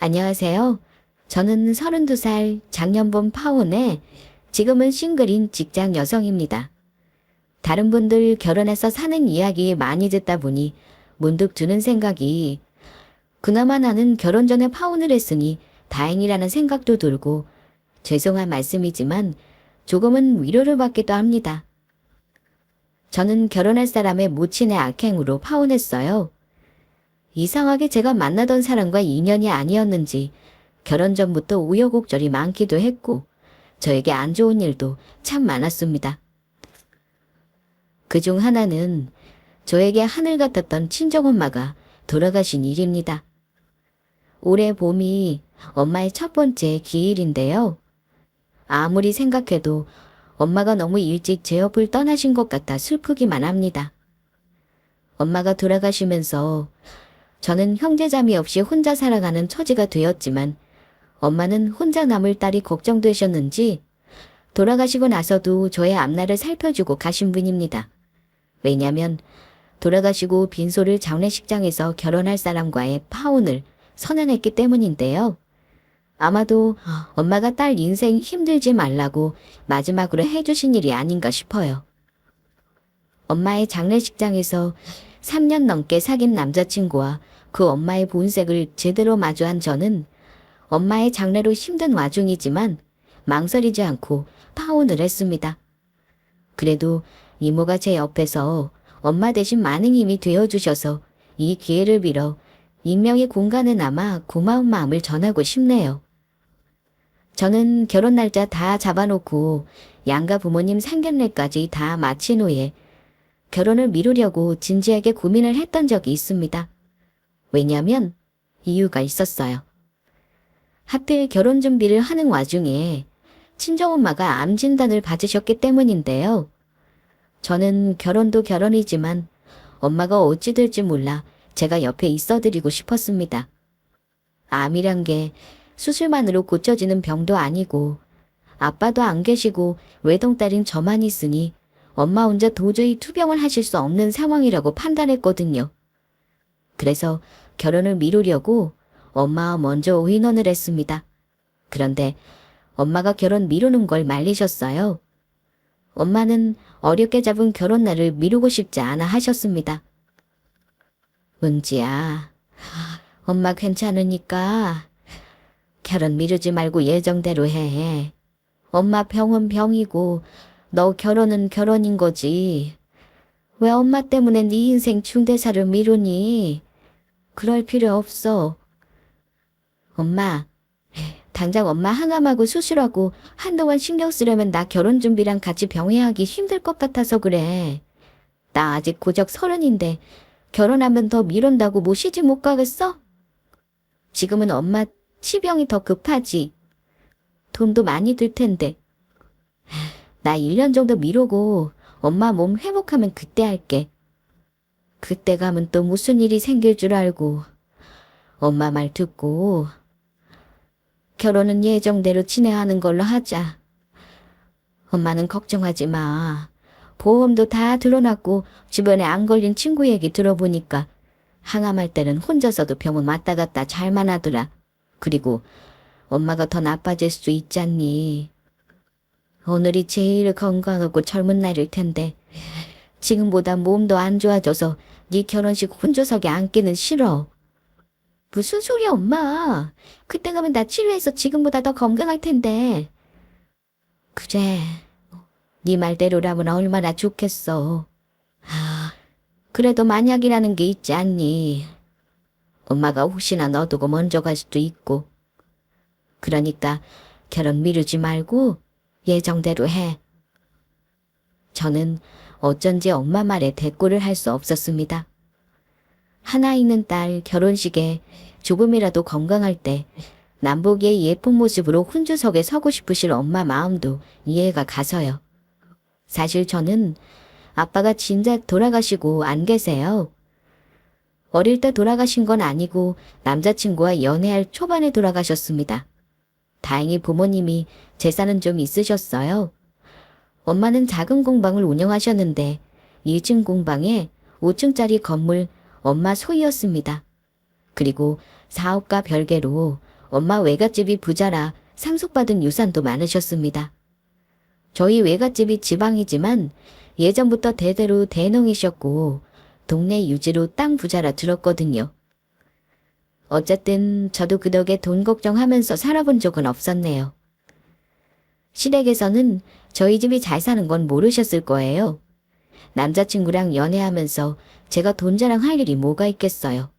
안녕하세요. 저는 32살 장년본 파혼에 지금은 싱글인 직장 여성입니다. 다른 분들 결혼해서 사는 이야기 많이 듣다 보니 문득 드는 생각이 그나마 나는 결혼 전에 파혼을 했으니 다행이라는 생각도 들고 죄송한 말씀이지만 조금은 위로를 받기도 합니다. 저는 결혼할 사람의 모친의 악행으로 파혼했어요. 이상하게 제가 만나던 사람과 인연이 아니었는지 결혼 전부터 우여곡절이 많기도 했고 저에게 안 좋은 일도 참 많았습니다. 그중 하나는 저에게 하늘 같았던 친정엄마가 돌아가신 일입니다. 올해 봄이 엄마의 첫 번째 기일인데요. 아무리 생각해도 엄마가 너무 일찍 제 옆을 떠나신 것 같아 슬프기만 합니다. 엄마가 돌아가시면서 저는 형제자매 없이 혼자 살아가는 처지가 되었지만 엄마는 혼자 남을 딸이 걱정되셨는지 돌아가시고 나서도 저의 앞날을 살펴주고 가신 분입니다. 왜냐면 돌아가시고 빈소를 장례식장에서 결혼할 사람과의 파혼을 선언했기 때문인데요. 아마도 엄마가 딸 인생 힘들지 말라고 마지막으로 해주신 일이 아닌가 싶어요. 엄마의 장례식장에서 3년 넘게 사귄 남자친구와 그 엄마의 본색을 제대로 마주한 저는 엄마의 장례로 힘든 와중이지만 망설이지 않고 파혼을 했습니다. 그래도 이모가 제 옆에서 엄마 대신 많은 힘이 되어주셔서 이 기회를 빌어 익명의 공간에 남아 고마운 마음을 전하고 싶네요. 저는 결혼 날짜 다 잡아놓고 양가 부모님 상견례까지 다 마친 후에 결혼을 미루려고 진지하게 고민을 했던 적이 있습니다. 왜냐면 이유가 있었어요. 하필 결혼 준비를 하는 와중에 친정엄마가 암 진단을 받으셨기 때문인데요. 저는 결혼도 결혼이지만 엄마가 어찌 될지 몰라 제가 옆에 있어드리고 싶었습니다. 암이란 게 수술만으로 고쳐지는 병도 아니고 아빠도 안 계시고 외동딸인 저만 있으니 엄마 혼자 도저히 투병을 하실 수 없는 상황이라고 판단했거든요. 그래서 결혼을 미루려고 엄마와 먼저 의논을 했습니다. 그런데 엄마가 결혼 미루는 걸 말리셨어요. 엄마는 어렵게 잡은 결혼 날을 미루고 싶지 않아 하셨습니다. 은지야, 엄마 괜찮으니까 결혼 미루지 말고 예정대로 해. 엄마 병은 병이고 너 결혼은 결혼인 거지. 왜 엄마 때문에 네 인생 중대사를 미루니? 그럴 필요 없어. 엄마, 당장 엄마 항암하고 수술하고 한동안 신경 쓰려면 나 결혼 준비랑 같이 병행하기 힘들 것 같아서 그래. 나 아직 고작 30인데 결혼하면 더 미룬다고 뭐 시집 못 가겠어? 지금은 엄마 치병이 더 급하지. 돈도 많이 들 텐데. 나 1년 정도 미루고 엄마 몸 회복하면 그때 할게. 그때 가면 또 무슨 일이 생길 줄 알고. 엄마 말 듣고 결혼은 예정대로 진행하는 걸로 하자. 엄마는 걱정하지 마. 보험도 다 들어놨고 주변에 안 걸린 친구 얘기 들어보니까 항암할 때는 혼자서도 병원 왔다 갔다 잘만 하더라. 그리고 엄마가 더 나빠질 수 있잖니. 오늘이 제일 건강하고 젊은 날일 텐데 지금보다 몸도 안 좋아져서 네 결혼식 혼조석에 앉기는 싫어. 무슨 소리야 엄마. 그때 가면 나 치료해서 지금보다 더 건강할 텐데. 그래. 네 말대로라면 얼마나 좋겠어. 그래도 만약이라는 게 있지 않니. 엄마가 혹시나 놔두고 먼저 갈 수도 있고. 그러니까 결혼 미루지 말고 예정대로 해. 저는 어쩐지 엄마 말에 대꾸를 할 수 없었습니다. 하나 있는 딸 결혼식에 조금이라도 건강할 때 남보기의 예쁜 모습으로 혼주석에 서고 싶으실 엄마 마음도 이해가 가서요. 사실 저는 아빠가 진작 돌아가시고 안 계세요. 어릴 때 돌아가신 건 아니고 남자친구와 연애할 초반에 돌아가셨습니다. 다행히 부모님이 재산은 좀 있으셨어요. 엄마는 작은 공방을 운영하셨는데 1층 공방에 5층짜리 건물 엄마 소유였습니다. 그리고 사업과 별개로 엄마 외갓집이 부자라 상속받은 유산도 많으셨습니다. 저희 외갓집이 지방이지만 예전부터 대대로 대농이셨고 동네 유지로 땅 부자라 들었거든요. 어쨌든 저도 그 덕에 돈 걱정하면서 살아본 적은 없었네요. 시댁에서는 저희 집이 잘 사는 건 모르셨을 거예요. 남자친구랑 연애하면서 제가 돈 자랑할 일이 뭐가 있겠어요.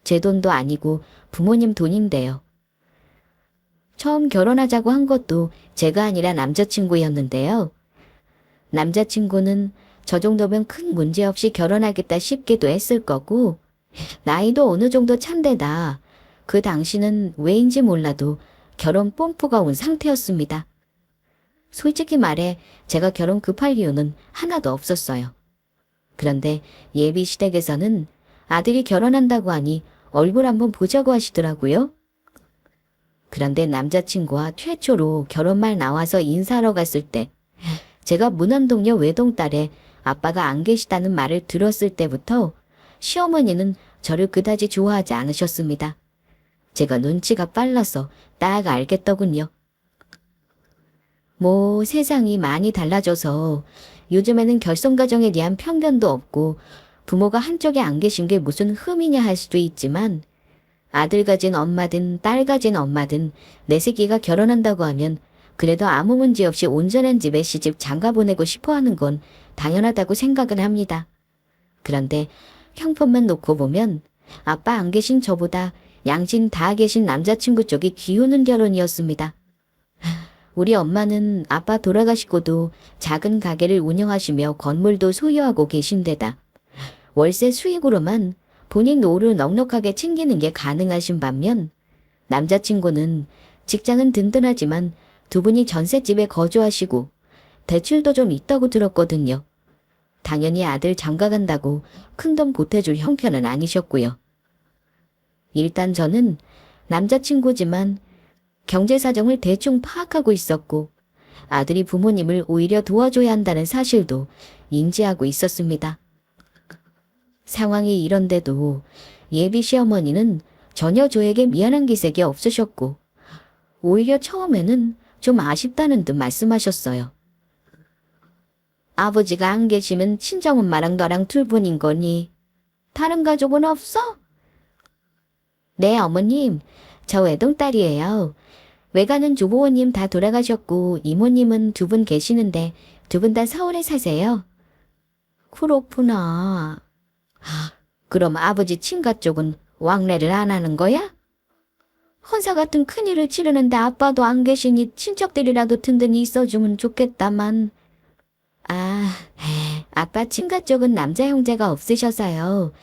제 돈도 아니고 부모님 돈인데요. 처음 결혼하자고 한 것도 제가 아니라 남자친구였는데요. 남자친구는 저 정도면 큰 문제 없이 결혼하겠다 싶기도 했을 거고 나이도 어느 정도 찬데다 그 당시는 왜인지 몰라도 결혼 뽐뿌가 온 상태였습니다. 솔직히 말해 제가 결혼 급할 이유는 하나도 없었어요. 그런데 예비 시댁에서는 아들이 결혼한다고 하니 얼굴 한번 보자고 하시더라고요. 그런데 남자친구와 최초로 결혼말 나와서 인사하러 갔을 때 제가 문안동녀 외동딸에 아빠가 안 계시다는 말을 들었을 때부터 시어머니는 저를 그다지 좋아하지 않으셨습니다. 제가 눈치가 빨라서 딱 알겠더군요. 뭐 세상이 많이 달라져서 요즘에는 결손가정에 대한 편견도 없고 부모가 한쪽에 안 계신 게 무슨 흠이냐 할 수도 있지만 아들 가진 엄마든 딸 가진 엄마든 내 새끼가 결혼한다고 하면 그래도 아무 문제 없이 온전한 집에 시집 장가 보내고 싶어 하는 건 당연하다고 생각을 합니다. 그런데 형편만 놓고 보면 아빠 안 계신 저보다 양친 다 계신 남자친구 쪽이 기우는 결혼이었습니다. 우리 엄마는 아빠 돌아가시고도 작은 가게를 운영하시며 건물도 소유하고 계신 데다 월세 수익으로만 본인 노후를 넉넉하게 챙기는 게 가능하신 반면 남자친구는 직장은 든든하지만 두 분이 전셋집에 거주하시고 대출도 좀 있다고 들었거든요. 당연히 아들 장가 간다고 큰돈 보태줄 형편은 아니셨고요. 일단 저는 남자친구지만 경제 사정을 대충 파악하고 있었고 아들이 부모님을 오히려 도와줘야 한다는 사실도 인지하고 있었습니다. 상황이 이런데도 예비 시어머니는 전혀 저에게 미안한 기색이 없으셨고 오히려 처음에는 좀 아쉽다는 듯 말씀하셨어요. 아버지가 안 계시면 친정엄마랑 너랑 둘뿐인 거니 다른 가족은 없어? 네 어머님, 저 외동딸이에요. 외가는 조부모님 다 돌아가셨고 이모님은 두 분 계시는데 두 분 다 서울에 사세요. 그렇구나. 그럼 아버지 친가 쪽은 왕래를 안 하는 거야? 헌사 같은 큰일을 치르는데 아빠도 안 계시니 친척들이라도 든든히 있어주면 좋겠다만. 아빠 친가 쪽은 남자 형제가 없으셔서요.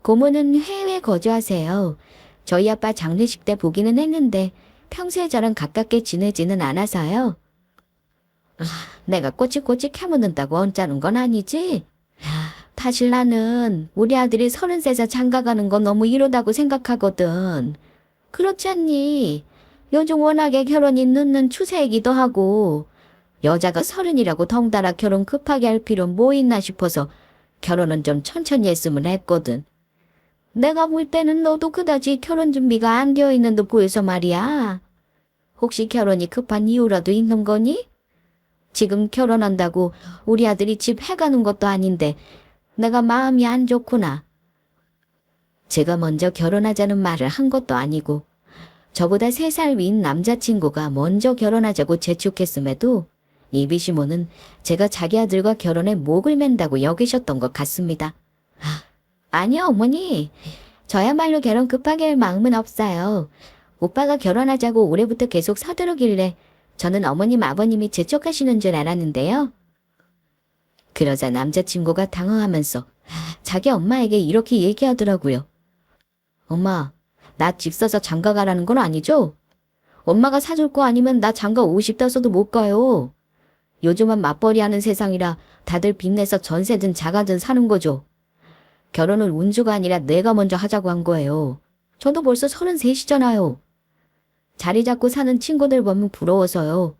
고모는 해외에 거주하세요. 저희 아빠 장례식 때 보기는 했는데 평소에 저랑 가깝게 지내지는 않아서요. 내가 꼬치꼬치 캐묻는다고 언짢은 건 아니지? 사실 나는 우리 아들이 33살 장가가는 거 너무 이르다고 생각하거든. 그렇지 않니? 요즘 워낙에 결혼이 늦는 추세이기도 하고 여자가 30이라고 덩달아 결혼 급하게 할 필요 뭐 있나 싶어서 결혼은 좀 천천히 했으면 했거든. 내가 볼 때는 너도 그다지 결혼 준비가 안 되어 있는 듯 보여서 말이야. 혹시 결혼이 급한 이유라도 있는 거니? 지금 결혼한다고 우리 아들이 집 해가는 것도 아닌데 내가 마음이 안 좋구나. 제가 먼저 결혼하자는 말을 한 것도 아니고 저보다 3살 위인 남자친구가 먼저 결혼하자고 재촉했음에도 이비시모는 제가 자기 아들과 결혼에 목을 맨다고 여기셨던 것 같습니다. 아니요 어머니, 저야말로 결혼 급하게 할 마음은 없어요. 오빠가 결혼하자고 올해부터 계속 서두르길래 저는 어머님 아버님이 재촉하시는 줄 알았는데요. 그러자 남자친구가 당황하면서 자기 엄마에게 이렇게 얘기하더라고요. 엄마, 나 집 사서 장가 가라는 건 아니죠? 엄마가 사줄 거 아니면 나 장가 오고 싶다 써도 못 가요. 요즘은 맞벌이 하는 세상이라 다들 빚내서 전세든 자가든 사는 거죠. 결혼은 운주가 아니라 내가 먼저 하자고 한 거예요. 저도 벌써 33이잖아요. 자리 잡고 사는 친구들 보면 부러워서요.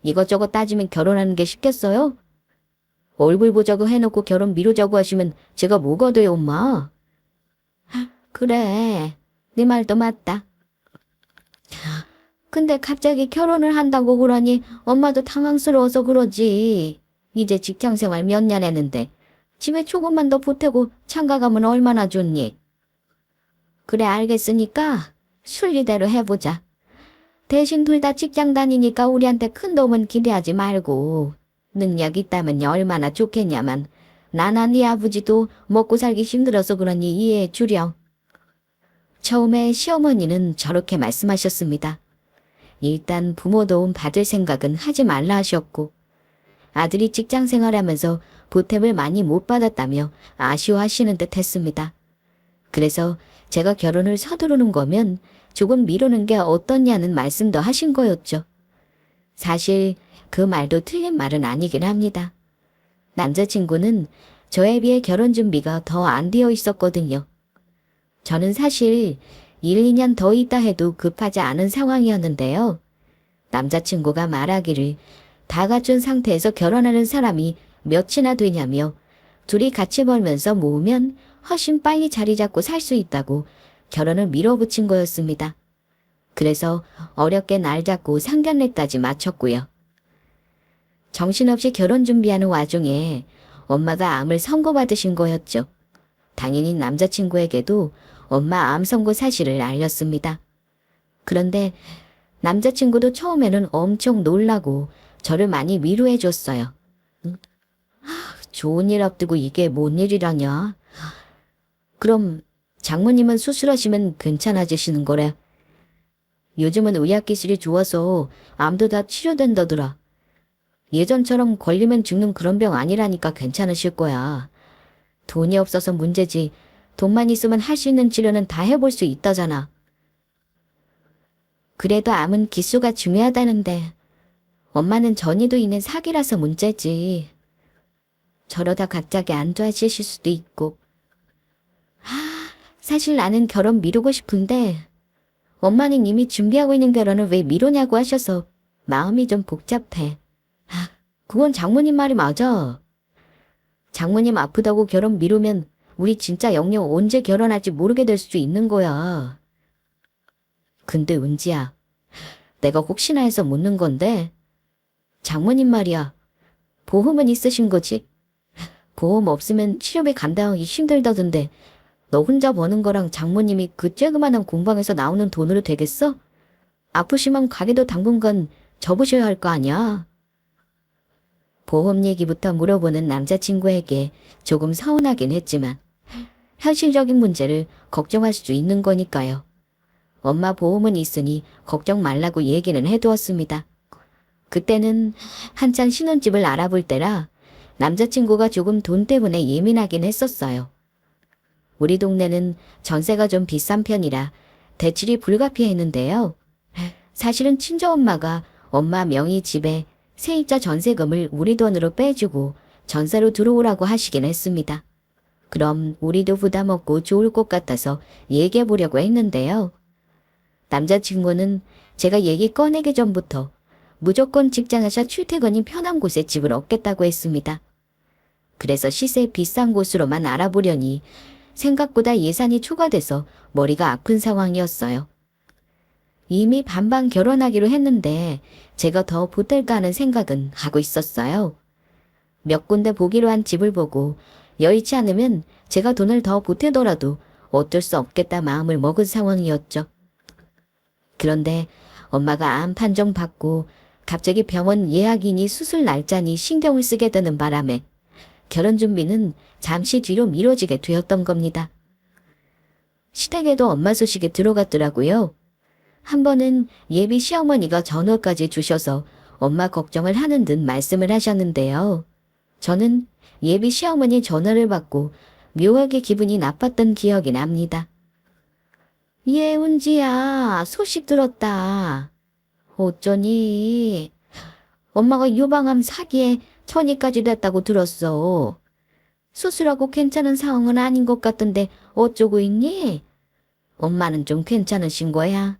이것저것 따지면 결혼하는 게 쉽겠어요? 얼굴 보자고 해놓고 결혼 미루자고 하시면 제가 뭐가 돼요, 엄마? 그래, 네 말도 맞다. 근데 갑자기 결혼을 한다고 그러니 엄마도 당황스러워서 그러지. 이제 직장생활 몇 년 했는데 집에 조금만 더 보태고 장가가면 얼마나 좋니? 그래 알겠으니까 순리대로 해보자. 대신 둘 다 직장 다니니까 우리한테 큰 도움은 기대하지 말고 능력 있다면 얼마나 좋겠냐만 나나 네 아버지도 먹고 살기 힘들어서 그러니 이해해 주렴. 처음에 시어머니는 저렇게 말씀하셨습니다. 일단 부모 도움 받을 생각은 하지 말라 하셨고 아들이 직장 생활하면서 보탬을 많이 못 받았다며 아쉬워하시는 듯 했습니다. 그래서 제가 결혼을 서두르는 거면 조금 미루는 게 어떻냐는 말씀도 하신 거였죠. 사실 그 말도 틀린 말은 아니긴 합니다. 남자친구는 저에 비해 결혼 준비가 더 안 되어 있었거든요. 저는 사실 1, 2년 더 있다 해도 급하지 않은 상황이었는데요. 남자친구가 말하기를 다 갖춘 상태에서 결혼하는 사람이 몇이나 되냐며 둘이 같이 벌면서 모으면 훨씬 빨리 자리 잡고 살 수 있다고 결혼을 밀어붙인 거였습니다. 그래서 어렵게 날 잡고 상견례까지 마쳤고요. 정신없이 결혼 준비하는 와중에 엄마가 암을 선고받으신 거였죠. 당연히 남자친구에게도 엄마 암 선고 사실을 알렸습니다. 그런데 남자친구도 처음에는 엄청 놀라고 저를 많이 위로해 줬어요. 좋은 일 앞두고 이게 뭔 일이라냐? 그럼 장모님은 수술하시면 괜찮아지시는 거래. 요즘은 의학기술이 좋아서 암도 다 치료된다더라. 예전처럼 걸리면 죽는 그런 병 아니라니까 괜찮으실 거야. 돈이 없어서 문제지 돈만 있으면 할 수 있는 치료는 다 해볼 수 있다잖아. 그래도 암은 기수가 중요하다는데 엄마는 전이도 있는 사기라서 문제지. 저러다 갑자기 안 좋아지실 수도 있고. 사실 나는 결혼 미루고 싶은데 엄마는 이미 준비하고 있는 결혼을 왜 미루냐고 하셔서 마음이 좀 복잡해. 그건 장모님 말이 맞아. 장모님 아프다고 결혼 미루면 우리 진짜 영영 언제 결혼할지 모르게 될 수도 있는 거야. 근데 은지야, 내가 혹시나 해서 묻는 건데 장모님 말이야. 보험은 있으신 거지? 보험 없으면 치료비 감당하기 힘들다던데 너 혼자 버는 거랑 장모님이 그 쬐그만한 공방에서 나오는 돈으로 되겠어? 아프시면 가게도 당분간 접으셔야 할 거 아니야. 보험 얘기부터 물어보는 남자친구에게 조금 서운하긴 했지만 현실적인 문제를 걱정할 수 있는 거니까요. 엄마 보험은 있으니 걱정 말라고 얘기는 해두었습니다. 그때는 한창 신혼집을 알아볼 때라 남자친구가 조금 돈 때문에 예민하긴 했었어요. 우리 동네는 전세가 좀 비싼 편이라 대출이 불가피했는데요. 사실은 친정엄마가 엄마 명의 집에 세입자 전세금을 우리 돈으로 빼주고 전세로 들어오라고 하시긴 했습니다. 그럼 우리도 부담 없고 좋을 것 같아서 얘기해 보려고 했는데요. 남자친구는 제가 얘기 꺼내기 전부터 무조건 직장에서 출퇴근이 편한 곳에 집을 얻겠다고 했습니다. 그래서 시세 비싼 곳으로만 알아보려니 생각보다 예산이 초과돼서 머리가 아픈 상황이었어요. 이미 반반 결혼하기로 했는데 제가 더 보탤까 하는 생각은 하고 있었어요. 몇 군데 보기로 한 집을 보고 여의치 않으면 제가 돈을 더 보태더라도 어쩔 수 없겠다 마음을 먹은 상황이었죠. 그런데 엄마가 암 판정 받고 갑자기 병원 예약이니 수술 날짜니 신경을 쓰게 되는 바람에 결혼 준비는 잠시 뒤로 미뤄지게 되었던 겁니다. 시댁에도 엄마 소식이 들어갔더라고요. 한 번은 예비 시어머니가 전화까지 주셔서 엄마 걱정을 하는 듯 말씀을 하셨는데요. 저는 예비 시어머니 전화를 받고 묘하게 기분이 나빴던 기억이 납니다. 예은지야, 소식 들었다. 어쩌니? 엄마가 유방암 사기에 천이까지 됐다고 들었어. 수술하고 괜찮은 상황은 아닌 것 같던데 어쩌고 있니? 엄마는 좀 괜찮으신 거야?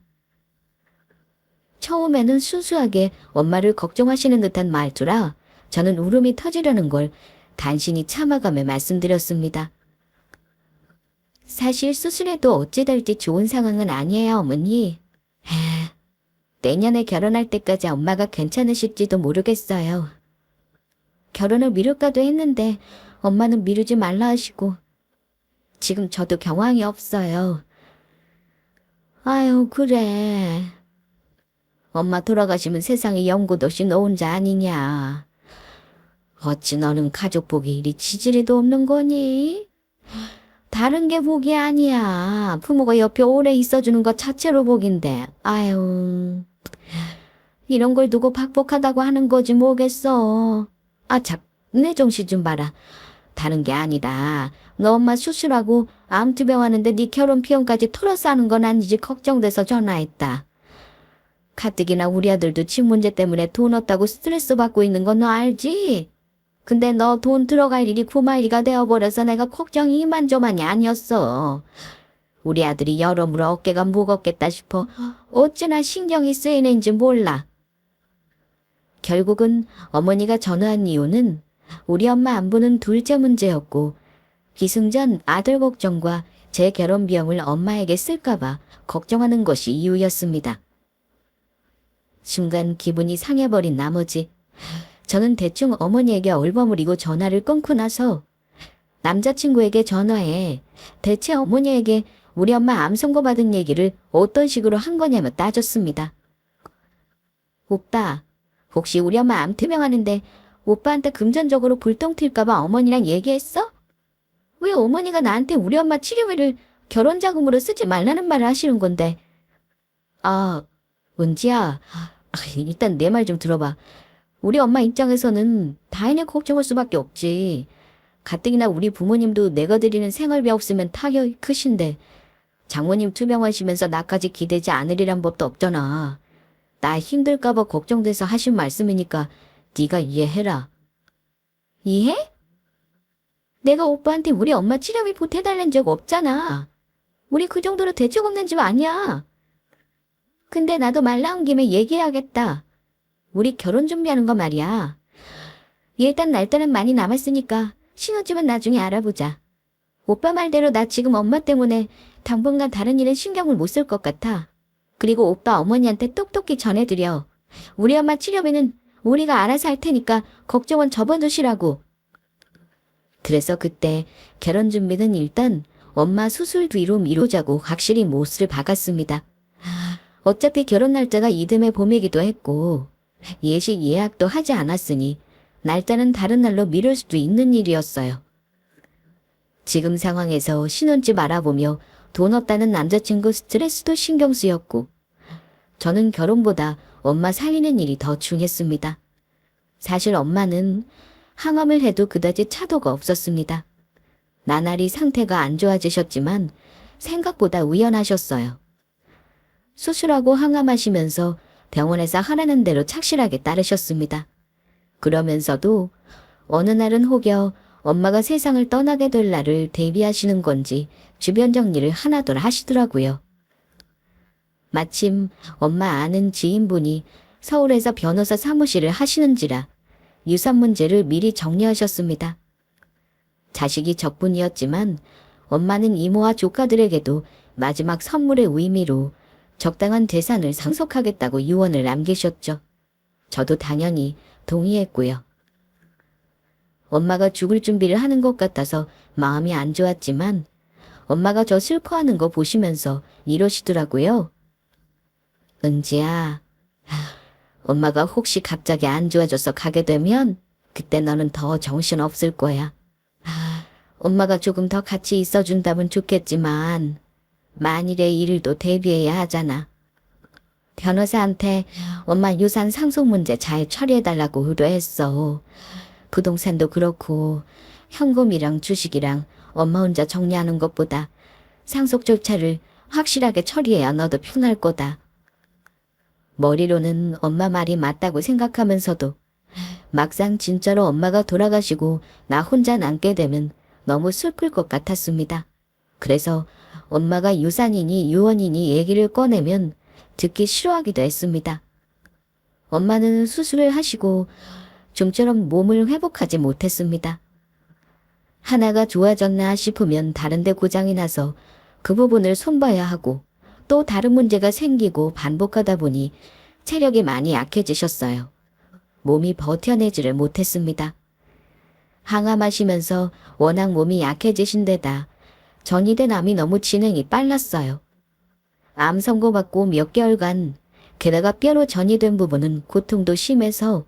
처음에는 순수하게 엄마를 걱정하시는 듯한 말투라 저는 울음이 터지려는 걸 간신히 참아가며 말씀드렸습니다. 사실 수술해도 어찌 될지 좋은 상황은 아니에요, 어머니. 내년에 결혼할 때까지 엄마가 괜찮으실지도 모르겠어요. 결혼을 미룰까도 했는데 엄마는 미루지 말라 하시고 지금 저도 경황이 없어요. 아유, 그래. 엄마 돌아가시면 세상에 연고도 없이 너 혼자 아니냐. 어찌 너는 가족 복이 이리 지지리도 없는 거니? 다른 게 복이 아니야. 부모가 옆에 오래 있어주는 것 자체로 복인데. 아유, 이런 걸 두고 박복하다고 하는 거지 뭐겠어. 아, 참, 내 정신 좀 봐라. 다른 게 아니다. 너 엄마 수술하고 암투병 하는데 네 결혼 비용까지 털어서 하는 건 아니지 걱정돼서 전화했다. 가뜩이나 우리 아들도 집 문제 때문에 돈 없다고 스트레스 받고 있는 건 너 알지? 근데 너 돈 들어갈 일이 구마일이가 되어버려서 내가 걱정이 이만저만이 아니었어. 우리 아들이 여러모로 어깨가 무겁겠다 싶어 어찌나 신경이 쓰이는지 몰라. 결국은 어머니가 전화한 이유는 우리 엄마 안부는 둘째 문제였고 기승전 아들 걱정과 제 결혼 비용을 엄마에게 쓸까봐 걱정하는 것이 이유였습니다. 순간 기분이 상해버린 나머지 저는 대충 어머니에게 얼버무리고 전화를 끊고 나서 남자친구에게 전화해 대체 어머니에게 우리 엄마 암 선고받은 얘기를 어떤 식으로 한 거냐며 따졌습니다. 오빠, 혹시 우리 엄마 암 투병하는데 오빠한테 금전적으로 불똥 튈까봐 어머니랑 얘기했어? 왜 어머니가 나한테 우리 엄마 치료비를 결혼 자금으로 쓰지 말라는 말을 하시는 건데. 아, 은지야, 일단 내 말 좀 들어봐. 우리 엄마 입장에서는 당연히 걱정할 수밖에 없지. 가뜩이나 우리 부모님도 내가 드리는 생활비 없으면 타격이 크신데 장모님 투병하시면서 나까지 기대지 않으리란 법도 없잖아. 나 힘들까봐 걱정돼서 하신 말씀이니까 네가 이해해라. 이해? 내가 오빠한테 우리 엄마 치료비 보태달란 적 없잖아. 우리 그 정도로 대책 없는 집 아니야. 근데 나도 말 나온 김에 얘기해야겠다. 우리 결혼 준비하는 거 말이야. 일단 날짜는 많이 남았으니까 신혼집은 나중에 알아보자. 오빠 말대로 나 지금 엄마 때문에 당분간 다른 일은 신경을 못 쓸 것 같아. 그리고 오빠 어머니한테 똑똑히 전해드려. 우리 엄마 치료비는 우리가 알아서 할 테니까 걱정은 접어두시라고. 그래서 그때 결혼 준비는 일단 엄마 수술 뒤로 미루자고 확실히 못을 박았습니다. 어차피 결혼 날짜가 이듬해 봄이기도 했고 예식 예약도 하지 않았으니 날짜는 다른 날로 미룰 수도 있는 일이었어요. 지금 상황에서 신혼집 알아보며 돈 없다는 남자친구 스트레스도 신경 쓰였고 저는 결혼보다 엄마 살리는 일이 더 중요했습니다. 사실 엄마는 항암을 해도 그다지 차도가 없었습니다. 나날이 상태가 안 좋아지셨지만 생각보다 우연하셨어요. 수술하고 항암하시면서 병원에서 하라는 대로 착실하게 따르셨습니다. 그러면서도 어느 날은 혹여 엄마가 세상을 떠나게 될 날을 대비하시는 건지 주변 정리를 하나둘 하시더라고요. 마침 엄마 아는 지인분이 서울에서 변호사 사무실을 하시는지라 유산 문제를 미리 정리하셨습니다. 자식이 적분이었지만 엄마는 이모와 조카들에게도 마지막 선물의 의미로 적당한 재산을 상속하겠다고 유언을 남기셨죠. 저도 당연히 동의했고요. 엄마가 죽을 준비를 하는 것 같아서 마음이 안 좋았지만 엄마가 저 슬퍼하는 거 보시면서 이러시더라고요. 은지야, 엄마가 혹시 갑자기 안 좋아져서 가게 되면 그때 너는 더 정신 없을 거야. 엄마가 조금 더 같이 있어준다면 좋겠지만 만일의 일도 대비해야 하잖아. 변호사한테 엄마 유산 상속 문제 잘 처리해달라고 의뢰했어. 부동산도 그렇고 현금이랑 주식이랑 엄마 혼자 정리하는 것보다 상속 절차를 확실하게 처리해야 너도 편할 거다. 머리로는 엄마 말이 맞다고 생각하면서도 막상 진짜로 엄마가 돌아가시고 나 혼자 남게 되면 너무 슬플 것 같았습니다. 그래서 엄마가 유산이니 유언이니 얘기를 꺼내면 듣기 싫어하기도 했습니다. 엄마는 수술을 하시고 좀처럼 몸을 회복하지 못했습니다. 하나가 좋아졌나 싶으면 다른 데 고장이 나서 그 부분을 손봐야 하고 또 다른 문제가 생기고 반복하다 보니 체력이 많이 약해지셨어요. 몸이 버텨내지를 못했습니다. 항암하시면서 워낙 몸이 약해지신 데다 전이된 암이 너무 진행이 빨랐어요. 암 선고받고 몇 개월간 게다가 뼈로 전이된 부분은 고통도 심해서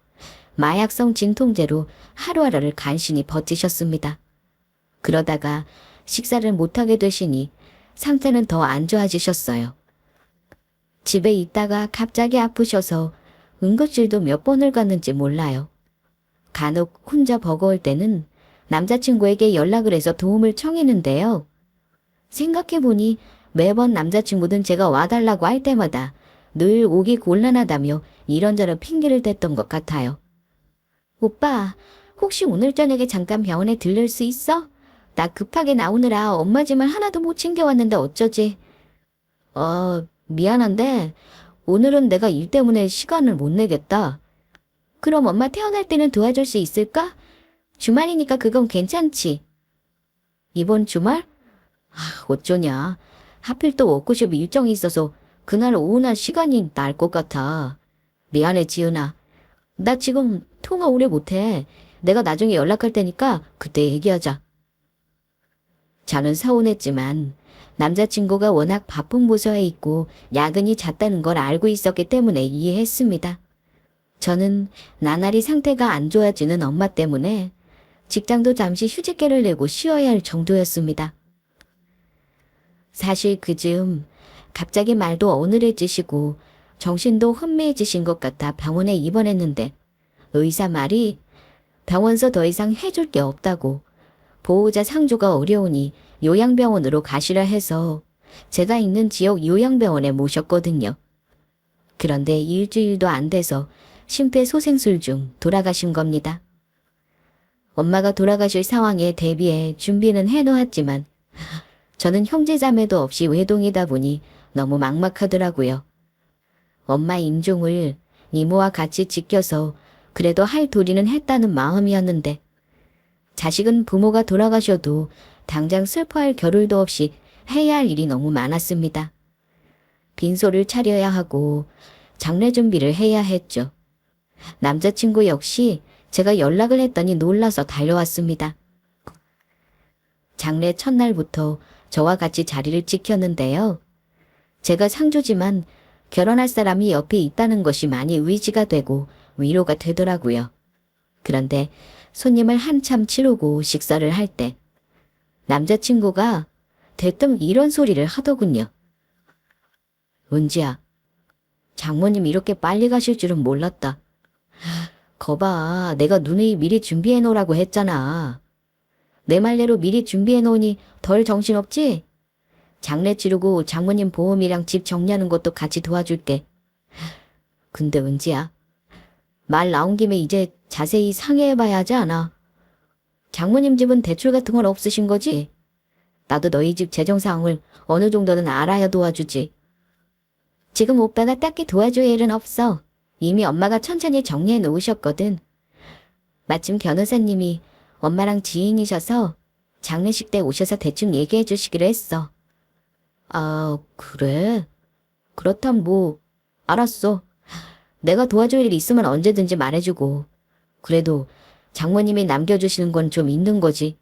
마약성 진통제로 하루하루를 간신히 버티셨습니다. 그러다가 식사를 못하게 되시니 상태는 더 안 좋아지셨어요. 집에 있다가 갑자기 아프셔서 응급실도 몇 번을 갔는지 몰라요. 간혹 혼자 버거울 때는 남자친구에게 연락을 해서 도움을 청했는데요. 생각해보니 매번 남자친구든 제가 와달라고 할 때마다 늘 오기 곤란하다며 이런저런 핑계를 댔던 것 같아요. 오빠, 혹시 오늘 저녁에 잠깐 병원에 들를 수 있어? 나 급하게 나오느라 엄마 짐을 하나도 못 챙겨왔는데 어쩌지? 미안한데 오늘은 내가 일 때문에 시간을 못 내겠다. 그럼 엄마 퇴원할 때는 도와줄 수 있을까? 주말이니까 그건 괜찮지. 이번 주말? 어쩌냐. 하필 또 워크숍 일정이 있어서 그날 오후나 시간이 날 것 같아. 미안해, 지은아. 나 지금 통화 오래 못해. 내가 나중에 연락할 테니까 그때 얘기하자. 저는 서운했지만 남자친구가 워낙 바쁜 부서에 있고 야근이 잦다는 걸 알고 있었기 때문에 이해했습니다. 저는 나날이 상태가 안 좋아지는 엄마 때문에 직장도 잠시 휴직계를 내고 쉬어야 할 정도였습니다. 사실 그즈음 갑자기 말도 어눌해지시고 정신도 혼미해지신 것 같아 병원에 입원했는데 의사 말이 병원서 더 이상 해줄 게 없다고 보호자 상조가 어려우니 요양병원으로 가시라 해서 제가 있는 지역 요양병원에 모셨거든요. 그런데 일주일도 안 돼서 심폐소생술 중 돌아가신 겁니다. 엄마가 돌아가실 상황에 대비해 준비는 해놓았지만 저는 형제자매도 없이 외동이다 보니 너무 막막하더라고요. 엄마 임종을 이모와 같이 지켜서 그래도 할 도리는 했다는 마음이었는데 자식은 부모가 돌아가셔도 당장 슬퍼할 겨를도 없이 해야 할 일이 너무 많았습니다. 빈소를 차려야 하고 장례 준비를 해야 했죠. 남자친구 역시 제가 연락을 했더니 놀라서 달려왔습니다. 장례 첫날부터 저와 같이 자리를 지켰는데요. 제가 상조지만 결혼할 사람이 옆에 있다는 것이 많이 의지가 되고 위로가 되더라고요. 그런데 손님을 한참 치르고 식사를 할 때 남자친구가 대뜸 이런 소리를 하더군요. 은지야, 장모님 이렇게 빨리 가실 줄은 몰랐다. 거봐, 내가 누누이 미리 준비해 놓으라고 했잖아. 내 말대로 미리 준비해 놓으니 덜 정신없지? 장례 치르고 장모님 보험이랑 집 정리하는 것도 같이 도와줄게. 근데 은지야, 말 나온 김에 이제 자세히 상의해봐야 하지 않아? 장모님 집은 대출 같은 건 없으신 거지? 나도 너희 집 재정 상황을 어느 정도는 알아야 도와주지. 지금 오빠가 딱히 도와줄 일은 없어. 이미 엄마가 천천히 정리해 놓으셨거든. 마침 변호사님이 엄마랑 지인이셔서 장례식 때 오셔서 대충 얘기해 주시기로 했어. 아, 그래? 그렇담 뭐, 알았어. 내가 도와줄 일 있으면 언제든지 말해주고. 그래도 장모님이 남겨주시는 건 좀 있는 거지.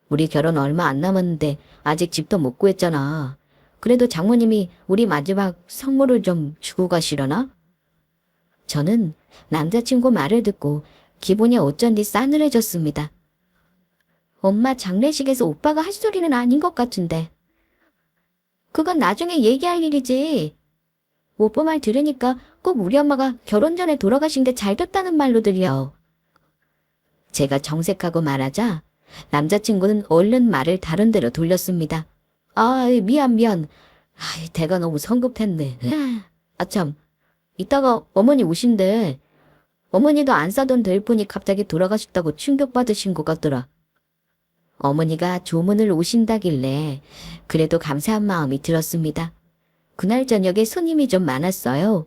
우리 결혼 얼마 안 남았는데 아직 집도 못 구했잖아. 그래도 장모님이 우리 마지막 선물을 좀 주고 가시려나? 저는 남자친구 말을 듣고 기분이 어쩐지 싸늘해졌습니다. 엄마 장례식에서 오빠가 할 소리는 아닌 것 같은데. 그건 나중에 얘기할 일이지. 오빠 말 들으니까 꼭 우리 엄마가 결혼 전에 돌아가신 게 잘 됐다는 말로 들려. 제가 정색하고 말하자 남자친구는 얼른 말을 다른 데로 돌렸습니다. 아, 미안. 대가 너무 성급했네. 아참, 이따가 어머니 오신대. 어머니도 안 싸던 델폰이 갑자기 돌아가셨다고 충격받으신 것 같더라. 어머니가 조문을 오신다길래 그래도 감사한 마음이 들었습니다. 그날 저녁에 손님이 좀 많았어요.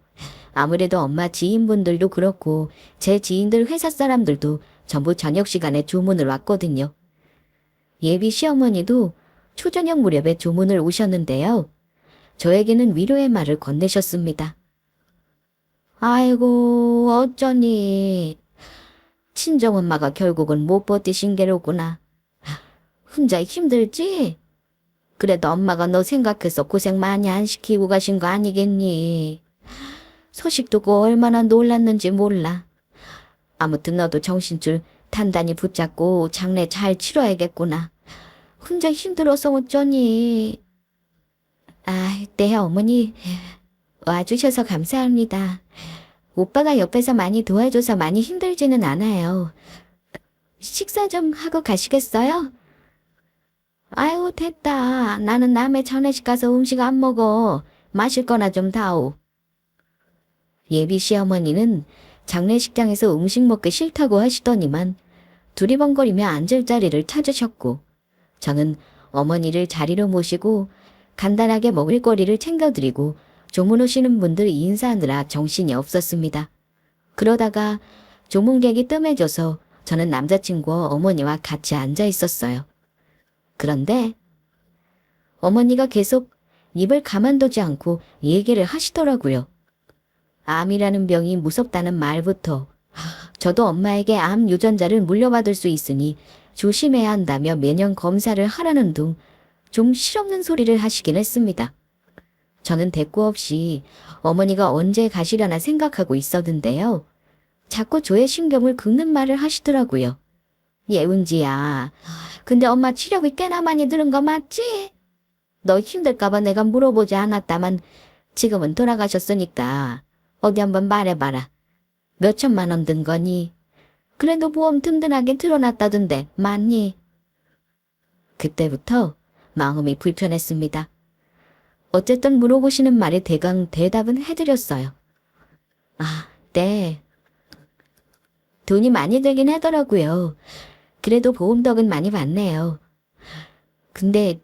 아무래도 엄마 지인분들도 그렇고 제 지인들 회사 사람들도 전부 저녁 시간에 조문을 왔거든요. 예비 시어머니도 초저녁 무렵에 조문을 오셨는데요. 저에게는 위로의 말을 건네셨습니다. 아이고, 어쩌니. 친정엄마가 결국은 못 버티신 게로구나. 혼자 힘들지? 그래도 엄마가 너 생각해서 고생 많이 안 시키고 가신 거 아니겠니? 소식 듣고 얼마나 놀랐는지 몰라. 아무튼 너도 정신줄 단단히 붙잡고 장례 잘 치러야겠구나. 혼자 힘들어서 어쩌니. 아, 네, 어머니. 와주셔서 감사합니다. 오빠가 옆에서 많이 도와줘서 많이 힘들지는 않아요. 식사 좀 하고 가시겠어요? 아유, 됐다. 나는 남의 장례식 가서 음식 안 먹어. 마실 거나 좀 다오. 예비 시어머니는 장례식장에서 음식 먹기 싫다고 하시더니만 두리번거리며 앉을 자리를 찾으셨고, 저는 어머니를 자리로 모시고 간단하게 먹을 거리를 챙겨드리고 조문 오시는 분들 인사하느라 정신이 없었습니다. 그러다가 조문객이 뜸해져서 저는 남자친구와 어머니와 같이 앉아 있었어요. 그런데 어머니가 계속 입을 가만두지 않고 얘기를 하시더라고요. 암이라는 병이 무섭다는 말부터 저도 엄마에게 암 유전자를 물려받을 수 있으니 조심해야 한다며 매년 검사를 하라는 둥 좀 실없는 소리를 하시긴 했습니다. 저는 대꾸 없이 어머니가 언제 가시려나 생각하고 있었는데요. 자꾸 저의 신경을 긁는 말을 하시더라고요. 예은지야, 근데 엄마 치력이 꽤나 많이 들은 거 맞지? 너 힘들까봐 내가 물어보지 않았다만 지금은 돌아가셨으니까 어디 한번 말해봐라. 몇 천만 원 든 거니? 그래도 보험 든든하게 들어놨다던데 맞니? 그때부터 마음이 불편했습니다. 어쨌든 물어보시는 말에 대강 대답은 해드렸어요. 아, 네. 돈이 많이 들긴 하더라고요. 그래도 보험 덕은 많이 받네요. 근데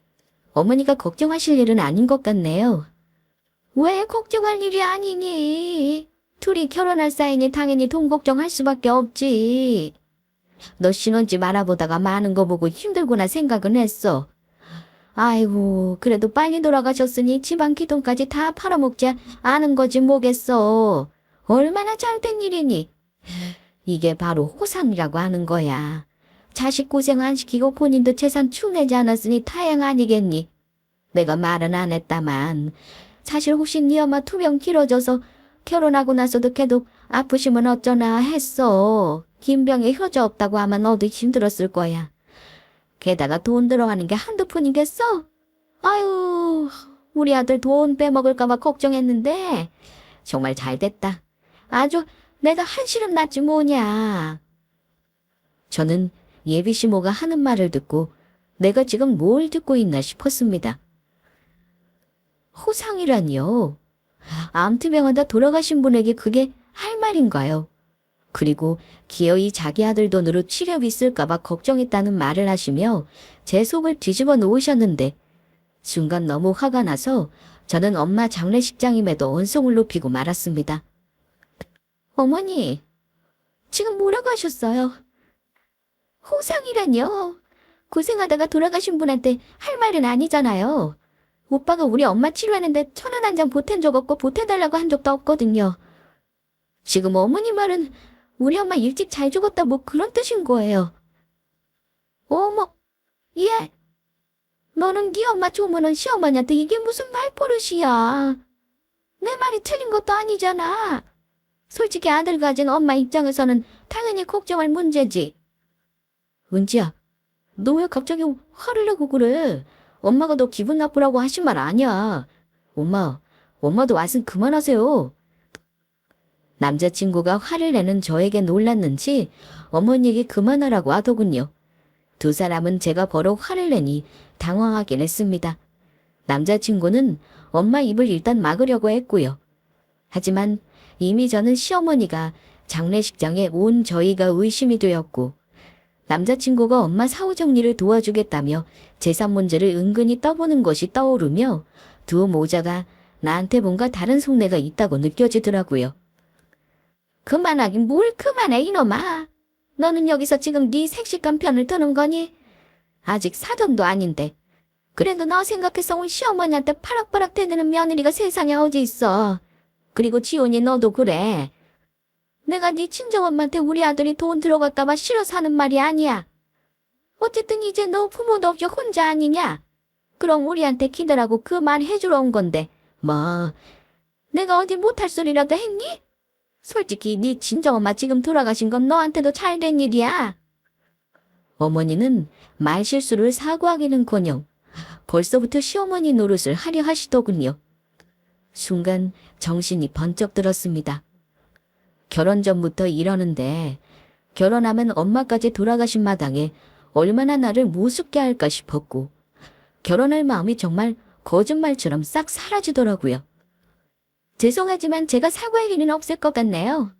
어머니가 걱정하실 일은 아닌 것 같네요. 왜 걱정할 일이 아니니? 둘이 결혼할 사이니 당연히 돈 걱정할 수밖에 없지. 너 신혼집 알아보다가 많은 거 보고 힘들구나 생각은 했어. 아이고, 그래도 빨리 돌아가셨으니 집안 기둥까지 다 팔아먹지 않은 거지 뭐겠어. 얼마나 잘된 일이니? 이게 바로 호상이라고 하는 거야. 자식 고생 안 시키고 본인도 재산 축 내지 않았으니 다행 아니겠니? 내가 말은 안 했다만 사실 혹시 네 엄마 투병 길어져서 결혼하고 나서도 걔도 아프시면 어쩌나 했어. 긴 병에 효자 없다고 하면 너도 힘들었을 거야. 게다가 돈 들어가는 게 한두 푼이겠어? 아유, 우리 아들 돈 빼먹을까 봐 걱정했는데 정말 잘 됐다. 아주 내가 한시름 났지 뭐냐. 저는 예비 시모가 하는 말을 듣고 내가 지금 뭘 듣고 있나 싶었습니다. 호상이라니요? 암투병하다 돌아가신 분에게 그게 할 말인가요? 그리고 기어이 자기 아들 돈으로 치료 있을까봐 걱정했다는 말을 하시며 제 속을 뒤집어 놓으셨는데 순간 너무 화가 나서 저는 엄마 장례식장임에도 언성을 높이고 말았습니다. 어머니, 지금 뭐라고 하셨어요? 호상이라뇨? 고생하다가 돌아가신 분한테 할 말은 아니잖아요. 오빠가 우리 엄마 치료하는데 1,000원 한 장 보탠 적 없고 보태달라고 한 적도 없거든요. 지금 어머니 말은 우리 엄마 일찍 잘 죽었다 뭐 그런 뜻인 거예요. 어머, 얘, 너는 네 엄마 조문은 시어머니한테 이게 무슨 말버릇이야. 내 말이 틀린 것도 아니잖아. 솔직히 아들 가진 엄마 입장에서는 당연히 걱정할 문제지. 은지야, 너 왜 갑자기 화를 내고 그래? 엄마가 너 기분 나쁘라고 하신 말 아니야. 엄마도 와서 그만하세요. 남자친구가 화를 내는 저에게 놀랐는지 어머니에게 그만하라고 하더군요. 두 사람은 제가 버럭 화를 내니 당황하긴 했습니다. 남자친구는 엄마 입을 일단 막으려고 했고요. 하지만 이미 저는 시어머니가 장례식장에 온 저희가 의심이 되었고 남자친구가 엄마 사후 정리를 도와주겠다며 재산 문제를 은근히 떠보는 것이 떠오르며 두 모자가 나한테 뭔가 다른 속내가 있다고 느껴지더라고요. 그만하긴 뭘 그만해 이놈아. 너는 여기서 지금 네 색시감 편을 드는 거니? 아직 사돈도 아닌데. 그래도 너 생각해서 온 시어머니한테 파락파락 대드는 며느리가 세상에 어디 있어. 그리고 지훈이 너도 그래. 내가 네 친정엄마한테 우리 아들이 돈 들어갈까봐 싫어서 하는 말이 아니야. 어쨌든 이제 너 부모도 없이 혼자 아니냐? 그럼 우리한테 기다라고 그 말 해주러 온 건데 뭐 내가 어디 못할 소리라도 했니? 솔직히 네 친정엄마 지금 돌아가신 건 너한테도 잘된 일이야. 어머니는 말실수를 사과하기는커녕 벌써부터 시어머니 노릇을 하려 하시더군요. 순간 정신이 번쩍 들었습니다. 결혼 전부터 이러는데 결혼하면 엄마까지 돌아가신 마당에 얼마나 나를 무섭게 할까 싶었고 결혼할 마음이 정말 거짓말처럼 싹 사라지더라고요. 죄송하지만 제가 사과할 일은 없을 것 같네요.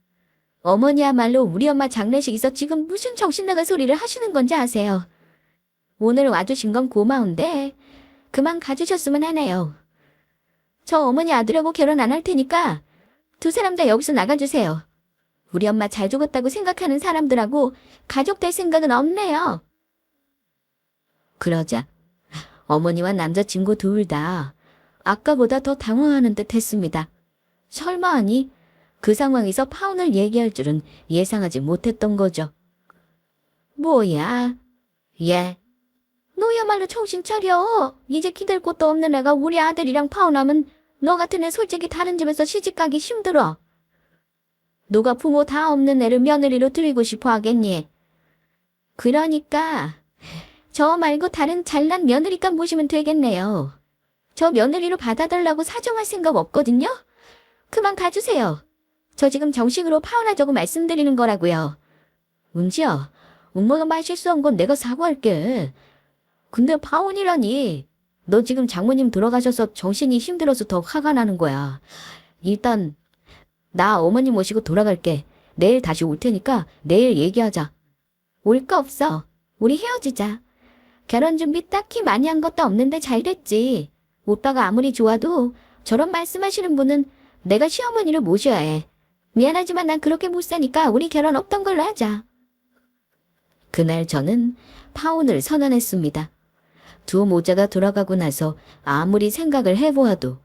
어머니야말로 우리 엄마 장례식에서 지금 무슨 정신 나간 소리를 하시는 건지 아세요? 오늘 와주신 건 고마운데 그만 가주셨으면 하네요. 저 어머니 아들하고 결혼 안 할 테니까 두 사람 다 여기서 나가주세요. 우리 엄마 잘 죽었다고 생각하는 사람들하고 가족 될 생각은 없네요. 그러자 어머니와 남자친구 둘 다 아까보다 더 당황하는 듯 했습니다. 설마 하니 그 상황에서 파혼을 얘기할 줄은 예상하지 못했던 거죠. 뭐야? 얘. 너야말로 정신 차려. 이제 기댈 곳도 없는 애가 우리 아들이랑 파혼하면 너 같은 애 솔직히 다른 집에서 시집가기 힘들어. 누가 부모 다 없는 애를 며느리로 들이고 싶어 하겠니? 그러니까 저 말고 다른 잘난 며느리감 모시면 되겠네요. 저 며느리로 받아달라고 사정할 생각 없거든요? 그만 가주세요. 저 지금 정식으로 파혼하자고 말씀드리는 거라고요. 은지야, 엄마가 말 실수한 건 내가 사과할게. 근데 파혼이라니. 너 지금 장모님 돌아가셔서 정신이 힘들어서 더 화가 나는 거야. 일단 나 어머니 모시고 돌아갈게. 내일 다시 올 테니까 내일 얘기하자. 올 거 없어. 우리 헤어지자. 결혼 준비 딱히 많이 한 것도 없는데 잘 됐지. 오빠가 아무리 좋아도 저런 말씀하시는 분은 내가 시어머니를 모셔야 해. 미안하지만 난 그렇게 못 사니까 우리 결혼 없던 걸로 하자. 그날 저는 파혼을 선언했습니다. 두 모자가 돌아가고 나서 아무리 생각을 해보아도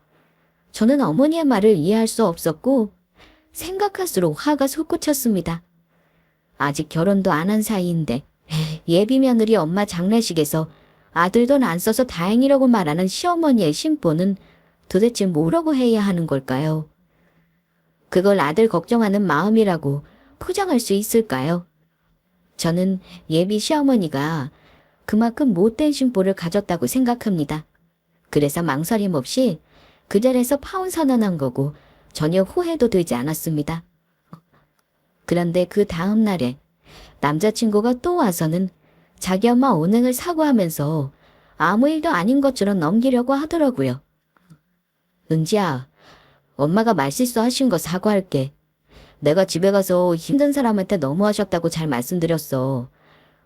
저는 어머니의 말을 이해할 수 없었고 생각할수록 화가 솟구쳤습니다. 아직 결혼도 안 한 사이인데 예비 며느리 엄마 장례식에서 아들 돈 안 써서 다행이라고 말하는 시어머니의 심보는 도대체 뭐라고 해야 하는 걸까요? 그걸 아들 걱정하는 마음이라고 포장할 수 있을까요? 저는 예비 시어머니가 그만큼 못된 심보를 가졌다고 생각합니다. 그래서 망설임 없이 그 자리에서 파혼 선언한 거고 전혀 후회도 되지 않았습니다. 그런데 그 다음 날에 남자친구가 또 와서는 자기 엄마 언행을 사과하면서 아무 일도 아닌 것처럼 넘기려고 하더라고요. 은지야, 엄마가 말실수하신 거 사과할게. 내가 집에 가서 힘든 사람한테 너무하셨다고 잘 말씀드렸어.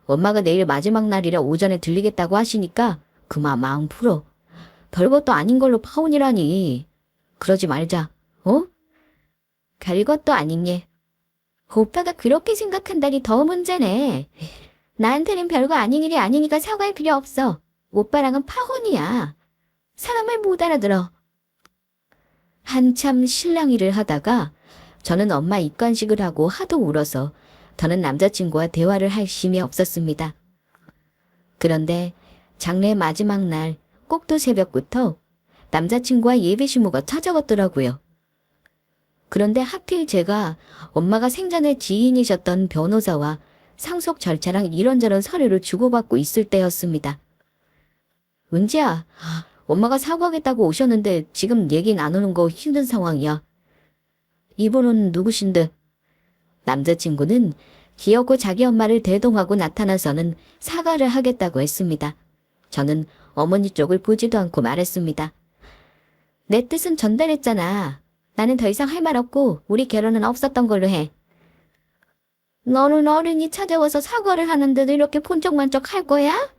엄마가 내일 마지막 날이라 오전에 들리겠다고 하시니까 그만 마음 풀어. 별것도 아닌 걸로 파혼이라니. 그러지 말자. 어? 별것도 아니니. 오빠가 그렇게 생각한다니 더 문제네. 나한테는 별거 아닌 일이 아니니까 사과할 필요 없어. 오빠랑은 파혼이야. 사람을 못 알아들어. 한참 실랑이를 하다가 저는 엄마 입간식을 하고 하도 울어서 더는 남자친구와 대화를 할 힘이 없었습니다. 그런데 장례 마지막 날 꼭두 새벽부터 남자친구와 예비신부가 찾아왔더라고요. 그런데 하필 제가 엄마가 생전에 지인이셨던 변호사와 상속 절차랑 이런저런 서류를 주고받고 있을 때였습니다. 은지야, 엄마가 사과하겠다고 오셨는데 지금 얘기 나누는 거 힘든 상황이야. 이분은 누구신데? 남자친구는 기어코 자기 엄마를 대동하고 나타나서는 사과를 하겠다고 했습니다. 저는 어머니 쪽을 보지도 않고 말했습니다. 내 뜻은 전달했잖아. 나는 더 이상 할 말 없고 우리 결혼은 없었던 걸로 해. 너는 어른이 찾아와서 사과를 하는데도 이렇게 폰쩍만쩍 할 거야?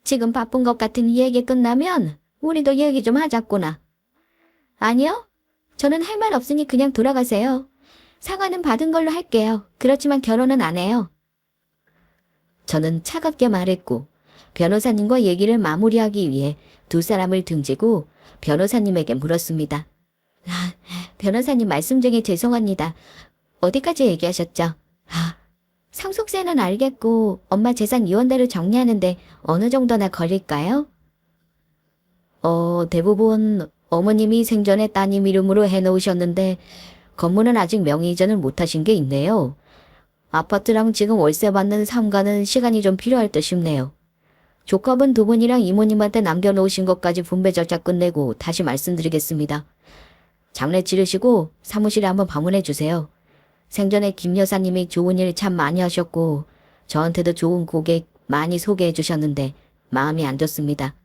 지금 바쁜 것 같은 이 얘기 끝나면 우리도 얘기 좀 하자꾸나. 아니요. 저는 할 말 없으니 그냥 돌아가세요. 사과는 받은 걸로 할게요. 그렇지만 결혼은 안 해요. 저는 차갑게 말했고 변호사님과 얘기를 마무리하기 위해 두 사람을 등지고 변호사님에게 물었습니다. 변호사님 말씀 중에 죄송합니다. 어디까지 얘기하셨죠? 상속세는 알겠고 엄마 재산 이원대로 정리하는데 어느 정도나 걸릴까요? 대부분 어머님이 생전에 따님 이름으로 해놓으셨는데 건물은 아직 명의 이전을 못하신 게 있네요. 아파트랑 지금 월세 받는 상가는 시간이 좀 필요할 듯 싶네요. 조카분 두 분이랑 이모님한테 남겨놓으신 것까지 분배 절차 끝내고 다시 말씀드리겠습니다. 장례 치르시고 사무실에 한번 방문해 주세요. 생전에 김 여사님이 좋은 일 참 많이 하셨고 저한테도 좋은 고객 많이 소개해 주셨는데 마음이 안 좋습니다.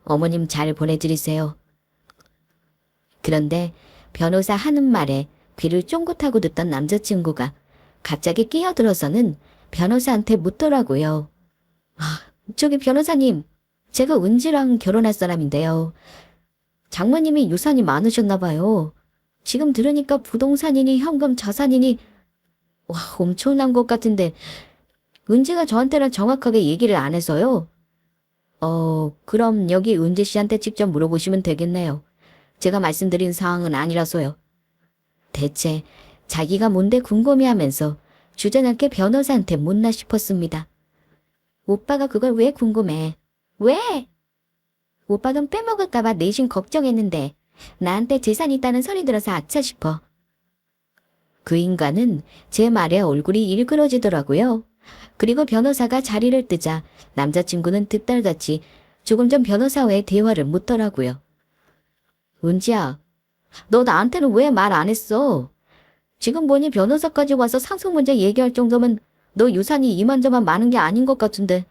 어머님 잘 보내드리세요. 그런데 변호사 하는 말에 귀를 쫑긋하고 듣던 남자친구가 갑자기 끼어들어서는 변호사한테 묻더라고요. 저기 변호사님, 제가 은지랑 결혼할 사람인데요. 장모님이 유산이 많으셨나 봐요. 지금 들으니까 부동산이니 현금 자산이니 엄청난 것 같은데 은지가 저한테는 정확하게 얘기를 안 해서요. 그럼 여기 은지 씨한테 직접 물어보시면 되겠네요. 제가 말씀드린 사항은 아니라서요. 대체 자기가 뭔데 궁금해하면서 주저넘게 변호사한테 묻나 싶었습니다. 오빠가 그걸 왜 궁금해? 왜? 오빠 돈 빼먹을까봐 내심 걱정했는데 나한테 재산 있다는 소리 들어서 아차 싶어. 그 인간은 제 말에 얼굴이 일그러지더라고요. 그리고 변호사가 자리를 뜨자 남자친구는 득달같이 조금 전 변호사와의 대화를 묻더라고요. 은지야, 너 나한테는 왜 말 안 했어? 지금 보니 변호사까지 와서 상속 문제 얘기할 정도면 너 유산이 이만저만 많은 게 아닌 것 같은데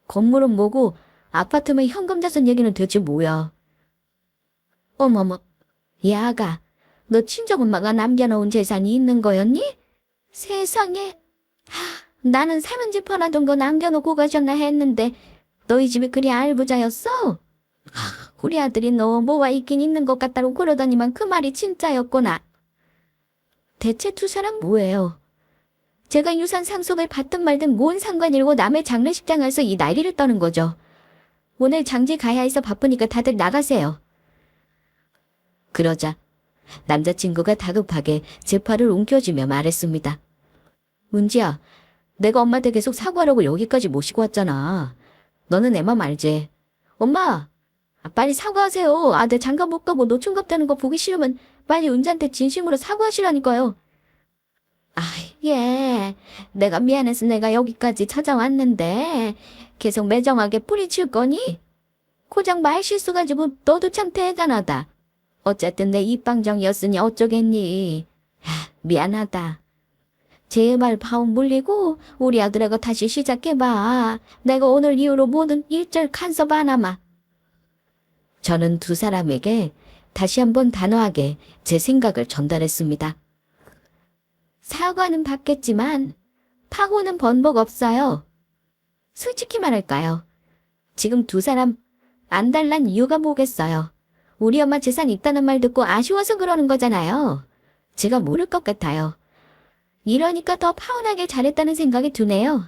건물은 뭐고 아파트면 현금 자산 얘기는 대체 뭐야? 어머머, 야 아가, 너 친정엄마가 남겨놓은 재산이 있는 거였니? 세상에, 나는 사는 집 하나 정도 남겨놓고 가셨나 했는데 너희 집이 그리 알부자였어? 우리 아들이 너 뭐가 있긴 있는 것 같다고 그러더니만 그 말이 진짜였구나. 대체 두 사람 뭐예요? 제가 유산 상속을 받든 말든 뭔 상관이고 남의 장례식장 가서 이 난리를 떠는 거죠. 오늘 장지 가야 해서 바쁘니까 다들 나가세요. 그러자 남자친구가 다급하게 제 팔을 움켜쥐며 말했습니다. 은지야, 내가 엄마한테 계속 사과하라고 여기까지 모시고 왔잖아. 너는 내 맘 알지? 엄마, 빨리 사과하세요. 아들 장가 못 가고 노총각 되는 거 보기 싫으면 빨리 은지한테 진심으로 사과하시라니까요. 예. 내가 미안해서 내가 여기까지 찾아왔는데 계속 매정하게 뿌리칠 거니? 고작 말 실수 가지고 너도 참 대단하다. 어쨌든 내 입방정이었으니 어쩌겠니. 미안하다. 제발 파운 물리고 우리 아들하고 다시 시작해봐. 내가 오늘 이후로 모든 일절 간섭 안 하마. 저는 두 사람에게 다시 한번 단호하게 제 생각을 전달했습니다. 사과는 받겠지만 파고는 번복 없어요. 솔직히 말할까요? 지금 두 사람 안달난 이유가 뭐겠어요? 우리 엄마 재산 있다는 말 듣고 아쉬워서 그러는 거잖아요. 제가 모를 것 같아요. 이러니까 더 파혼하길 잘했다는 생각이 드네요.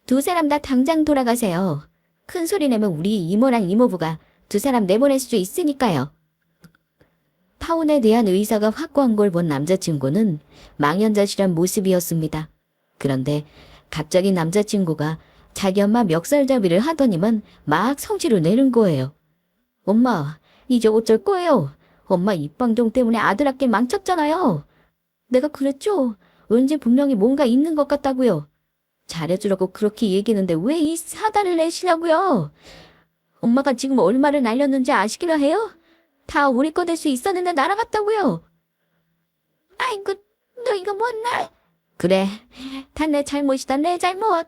두 사람 다 당장 돌아가세요. 큰 소리 내면 우리 이모랑 이모부가 두 사람 내보낼 수 있으니까요. 파혼에 대한 의사가 확고한 걸 본 남자친구는 망연자실한 모습이었습니다. 그런데 갑자기 남자친구가 자기 엄마 멱살잡이를 하더니만 막 성질을 내는 거예요. 엄마, 이제 어쩔 거예요? 엄마 입방정 때문에 아들 학교 망쳤잖아요. 내가 그랬죠? 은지 분명히 뭔가 있는 것 같다고요. 잘해주라고 그렇게 얘기했는데 왜 이 사단을 내시냐고요? 엄마가 지금 얼마를 날렸는지 아시기나 해요? 다 우리 거 될 수 있었는데 날아갔다고요. 아이고, 너 이거 뭔 날? 그래, 다 내 잘못이다, 내 잘못.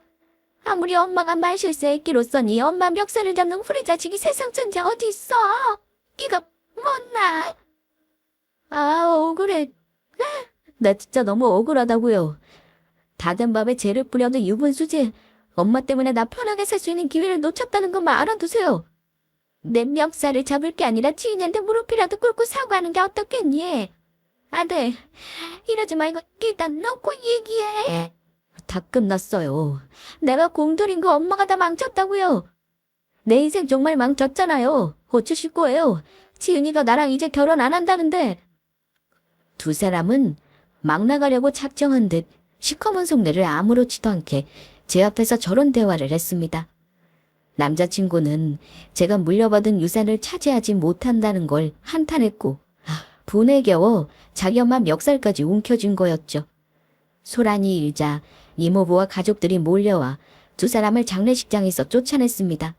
아무리 엄마가 말실수했기로써 네 엄마 멱살을 잡는 후리 자식이 세상 천재 어디 있어? 이거 뭔 날? 억울해. 나 진짜 너무 억울하다고요. 다 된 밥에 재를 뿌려도 유분수지. 엄마 때문에 나 편하게 살 수 있는 기회를 놓쳤다는 것만 알아두세요. 내 멱살을 잡을 게 아니라 지인한테 무릎이라도 꿇고 사과하는 게 어떻겠니? 아들, 이러지 말고 일단 놓고 얘기해. 다 끝났어요. 내가 공들인 거 엄마가 다 망쳤다고요. 내 인생 정말 망쳤잖아요. 어쩌실 거예요? 지은이가 나랑 이제 결혼 안 한다는데. 두 사람은 막 나가려고 작정한 듯 시커먼 속내를 아무렇지도 않게 제 앞에서 저런 대화를 했습니다. 남자친구는 제가 물려받은 유산을 차지하지 못한다는 걸 한탄했고 분에 겨워 자기 엄마 멱살까지 움켜쥔 거였죠. 소란이 일자 이모부와 가족들이 몰려와 두 사람을 장례식장에서 쫓아냈습니다.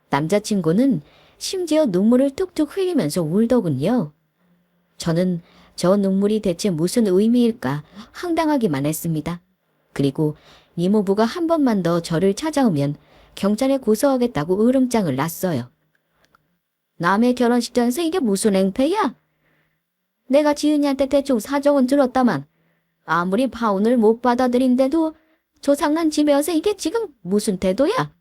남자친구는 심지어 눈물을 뚝뚝 흘리면서 울더군요. 저는 저 눈물이 대체 무슨 의미일까 황당하기만 했습니다. 그리고 이모부가 한 번만 더 저를 찾아오면 경찰에 고소하겠다고 으름장을 놨어요. 남의 결혼식장에서 이게 무슨 행패야? 내가 지은이한테 대충 사정은 들었다만 아무리 파혼을 못 받아들인데도 조상난 집에 와서 이게 지금 무슨 태도야?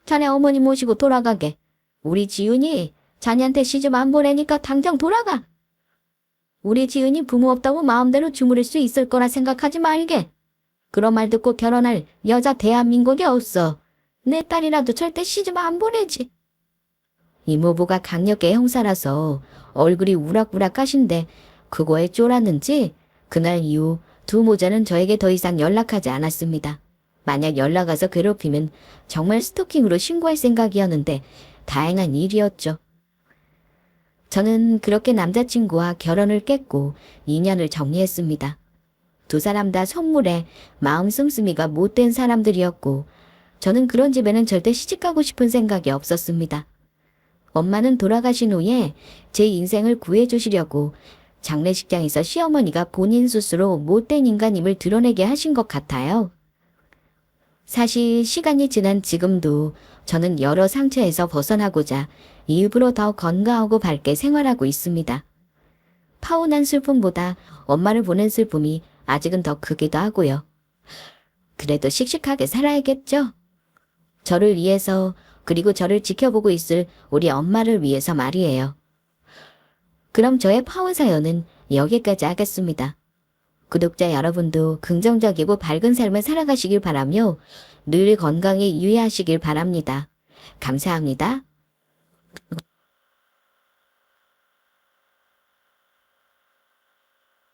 자네 어머니 모시고 돌아가게. 우리 지은이 자네한테 시집 안 보내니까 당장 돌아가. 우리 지은이 부모 없다고 마음대로 주무를 수 있을 거라 생각하지 말게. 그런 말 듣고 결혼할 여자 대한민국에 없어. 내 딸이라도 절대 시집 안 보내지. 이모부가 강력계 형사라서 얼굴이 우락부락하신데 그거에 쫄았는지 그날 이후 두 모자는 저에게 더 이상 연락하지 않았습니다. 만약 연락 와서 괴롭히면 정말 스토킹으로 신고할 생각이었는데 다행한 일이었죠. 저는 그렇게 남자친구와 결혼을 깼고 인연을 정리했습니다. 두 사람 다 선물에 마음 씀씀이가 못된 사람들이었고 저는 그런 집에는 절대 시집가고 싶은 생각이 없었습니다. 엄마는 돌아가신 후에 제 인생을 구해주시려고 장례식장에서 시어머니가 본인 스스로 못된 인간임을 드러내게 하신 것 같아요. 사실 시간이 지난 지금도 저는 여러 상처에서 벗어나고자 일부러 더 건강하고 밝게 생활하고 있습니다. 파혼한 슬픔보다 엄마를 보낸 슬픔이 아직은 더 크기도 하고요. 그래도 씩씩하게 살아야겠죠? 저를 위해서 그리고 저를 지켜보고 있을 우리 엄마를 위해서 말이에요. 그럼 저의 파혼 사연은 여기까지 하겠습니다. 구독자 여러분도 긍정적이고 밝은 삶을 살아가시길 바라며 늘 건강에 유의하시길 바랍니다. 감사합니다.